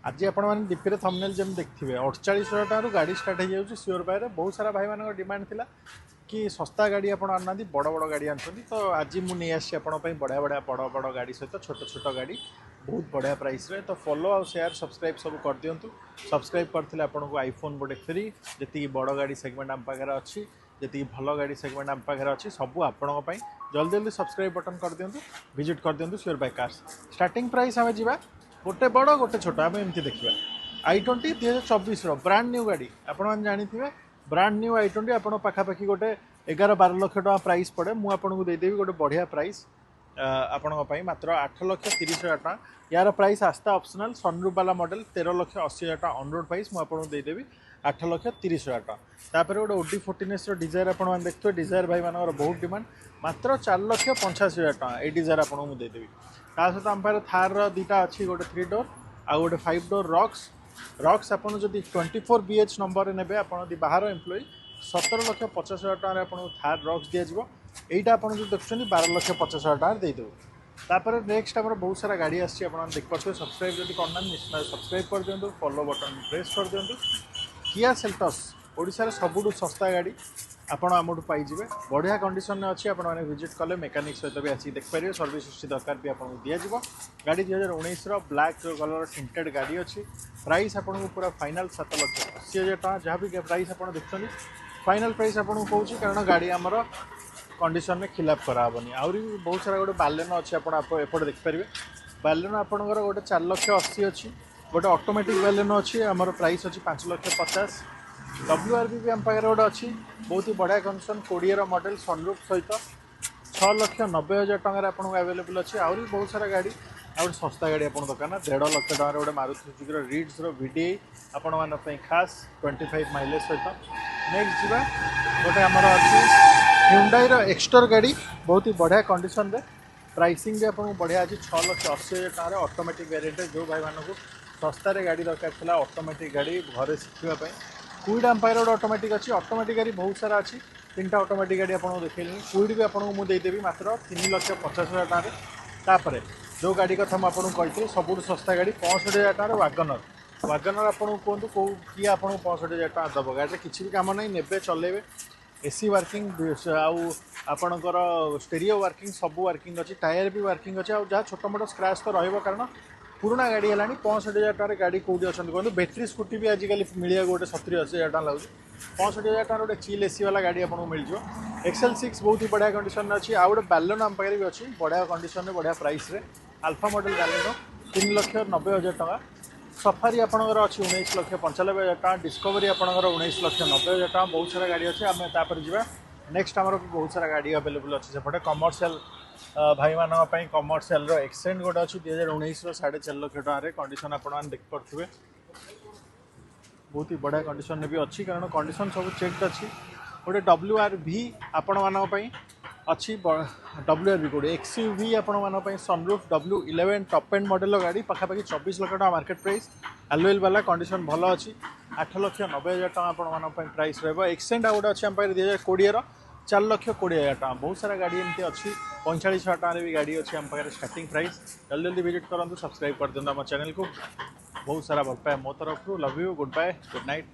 आज आपने DP thumbnail जमी देखिए 48,000 टकर गाड़ी स्टार्ट हो जाऊँगी सियोर बाय बहुत सारा भाई मान डिमांड थिला कि सस्ता गाड़ी आप आना बड़ बड़ गाड़ी आनी तो आज मुझे आसी बढ़िया बढ़िया बड़ बड़ गाड़ी सहित छोट छोट गाड़ी बहुत बढ़िया प्राइस रे तो फॉलो और शेयर सब्सक्राइब सब कर दिंतु सब्सक्राइब करते आपको आईफोन गोटे फ्री जी बड़ गाड़ी सेगमेंट आम पाखे अच्छी जी भल गाड़ी सेगमेंट आम पाखे अच्छी सब आपण जल्दी जल्दी सब्सक्राइब बटन कर दिंतु विजिट कर दिंतु सियोर बाय कार्स स्टार्टिंग प्राइस आम जा गोटे बड़ गोटे छोट आम एमती देखा i20 2024 ब्रांड न्यू गाड़ी आपने जानी ब्रांड न्यू i20 आप पाखापाखि गोटे 11-12 लाख टका प्राइस पड़े मुझे आपको देदेवी गोटे बढ़िया प्राइस आपण मात्र 8,30,000 टका यार प्राइस आस्था ऑप्शनल सनरूफ वाला मॉडल 13,80,000 टका ऑन रोड प्राइस मुझे आपको देदेवी 8,30,000 टका तापर गोटे ओडी 14s डिजायर आप देखते डिजायर भाई मान बहुत डिमांड मात्र 4,85,000 टका ये डिजायर आपको देदेवी ता सहित आम पाखे थार दुटा अच्छी गोटे 3 डोर आ गोटे 5 डोर रॉक्स आप 24 BH नंबर ने आप बाहर एम्प्लॉई 17,50,000 टकर आपको थार रॉक्स दिज्व यहीटा आप देखुं 12,50,000 टकर देदेव तापर नेक्स्ट आम बहुत सारा गाड़ी आसी देखिए सब्सक्राइब जब करना निश्चित सब्सक्राइब कर दिंतु फॉलो बटन प्रेस कर दिंतु किया सेल्टस ओडिशार सबुठु सस्ता गाड़ी आपण आमठू पाइबे बढ़िया कंडीशन में अच्छी आपने विजिट कले मेकानिक सहित भी आसी देखिए सर्विस हिस्ट्री दरकार भी आपको दिज्व गाड़ी 2019 ब्लैक कलर टिंटेड गाड़ी अच्छी प्राइस आपको पूरा फाइनाल 7,80,000 टका जहाँ भी प्राइस आप देखते फाइनाल प्राइस आपको कौन कारण गाड़ी आमर कंडीशन में खिलाफ कराबनी आहरी बहुत सारा गोटे बालेनो अच्छी आपटे देखिपारे बालेनो आपंकर गोटे 4,80,000 अच्छी गोटे ऑटोमेटिक बालेनो अच्छी आमर प्राइस अच्छी 5,50,000 WRV भी आम पाखे गोटे अच्छी बहुत ही बढ़िया कंडीशन 20 मॉडल सनरूफ सहित 6,90,000 टकर आपको अवेलेबल अच्छी आहरी बहुत सारा गाड़ी आउट सस्ता गाड़ी आप दरकार 1.5 लाख टकर गोटे मारुति सुजुकी रिड्स VDI आपण मानी खास 25 माइलेज सहित नेक्स्ट जीवा गोटे आमर अच्छी Hyundai एक्सटर गाड़ी बहुत ही बढ़िया कंडीशन रे प्राइसिंग भी आपको बढ़िया अच्छी 6,80,000 टकर ऑटोमेटिक वेरिएंट जो भाई मानक सस्ता गाड़ी दरकार था ऑटोमेटिक गाड़ी घरे शिखापी क्विड आम पाखे गोटे ऑटोमेटिक अच्छी ऑटोमेटिक गाड़ी बहुत सारा अच्छी 3टा ऑटोमेटिक गाड़ी आपको देखिए क्विड भी आपको मुझे देदेवी मात्र 3,50,000 टकर तापर जो गाड़ी कथा मुझे कही सबुठ सस्ता गाड़ी 65,000 टकर वागनर आपको कहतु कौ किए आपको 65,000 टका दब गाड़ी किसी भी कम नहीं ने चलेबे एसी वर्किंग आपणकर स्टेरियो वर्किंग सब वर्किंग अच्छी टायर भी वर्किंग अच्छी जहाँ छोट मोट स्क्रैच तो रही कारण पुराना गाड़ी है 65,000 टकर गाड़ी कौटी अच्छा कहते बैटेरी स्कूटी भी आजिकल मिले गोटे 70-80,000 टका लगे 65,000 टकर गोटे चिल एसी वाला गाड़ी आपको मिल जाए XL6 बहुत ही बढ़िया कंडीशन अच्छी आउ गोटे बालेनो आम पाखे भी अच्छी बढ़िया कंडीशन में बढ़िया प्राइस रे अल्फा मॉडल बालेनो 3,90,000 टका सफारी आपंकर अच्छी 19,95,000 टका डिस्कवरी आपंकर 19,90,000 टका बहुत सारा गाड़ी अच्छे आम तापर जा नेक्स्ट आमर बहुत सारा गाड़ी अवेलेबल अच्छे सेपटे कमर्शियल भाई मानी कमर्शियल एक्सेंट गोटे अच्छी 2019 4.5 लाख टकर कंडीशन आप देखिपे बहुत ही बढ़िया कंडीशन भी अच्छी कारण कंडीशन सब चेक अच्छी गोटे WRV आपण मानी अच्छी WRV गोटे XUV आपण sunroof W11 top and model गाड़ी पाखापाखि 24 लाख टका मार्केट प्राइस एलओएल वाला कंडीशन भल अच्छी 8,90,000 टका आपण प्राइस रहा एक्सेंट आ गोटे अच्छी आम पाखे 2020 4,20,000 टका बहुत सारा गाड़ी एमती अच्छी 45,000 टकर भी गाड़ी अच्छी आम पाखे स्टार्टिंग प्राइस जल्दी जल्दी विजिट करूँ सब्सक्राइब कर दिखाँ आम चैनल को बहुत सारा भल पाए मो तरफ love you goodbye good night.